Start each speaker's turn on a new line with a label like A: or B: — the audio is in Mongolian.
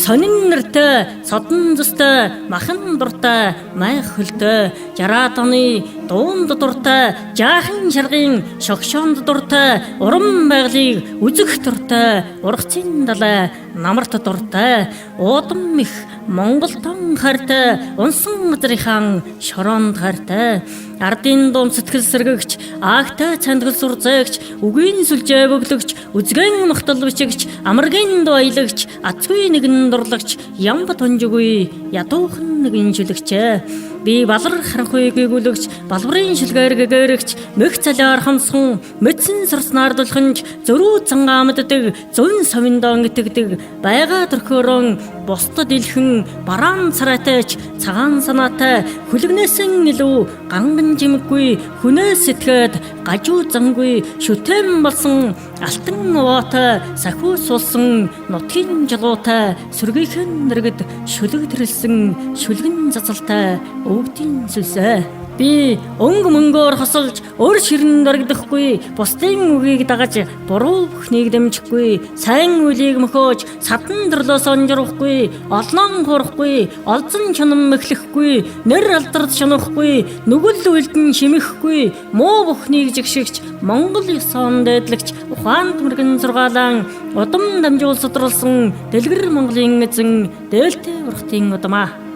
A: сонин нэртэй, содон зүстэй, махан дуртай, майх хөлтэй, жараад оны дуунд дуртай, жаахан шаргын шогшоонд дуртай, урам байгалыг үзэх дуртай, ургацын далай намарт дуртай, уудам их Монгол тон хартай, унсан газрынхан шороонд хартай, ардын дунд сэтгэл сэргэгч, аагтай цандгал сурзаагч, үгийн сүлжээ бөглөгч, үзгэн махтал бичигч, амаргийн дуайлагч, ацгүй нэгэн дурлагч, ямба тонжгүй, ядуухан нэгэн шүлэгчээ. Би балар харанхуй гэгүүлэгч, балбарын шүлгээр гэгэрэгч, мөх цалиар хамсхан, мэдсэн сурснаар дулханж, зөрүү цангаа мэддэг, зүүн совиндон гэтгдэг, байга төрхөөрөн, бусдад илхэн, бараан царайтайч, цагаан санаатай, хүлэгнээсэн илүү, ганган жимэггүй, хүнээс сэтгээд, гажуу зангүй, шүтэн болсон, алтан уваатай, сахиу суулсан, нутгийн жалуутай, сүргийхэн нэргэд, шүлэг тэрэлсэн, шүлгэн зазалтай, өвгдийн сүлсээ. Би өнгө мөнгөөр хосолж, өр ширэн дөргөдөхгүй, бусдын үгийг дагаж, буруу бүхнийг дэмжихгүй, сайн үлийг мөхөөж, садан дөрлөөс онжирахгүй, олнон хурахгүй, олзон чанам мэхлэхгүй, нэр алдард шунахгүй, нүгэл үлдэн шимэхгүй, муу бүхнийг жигшигч, Монгол ёсон дээдлэгч, ухаан төмөргөн зургаалan, удам дамжуул судралсан, дэлгэр Монголын эзэн, дээлтэй урхтын удамаа.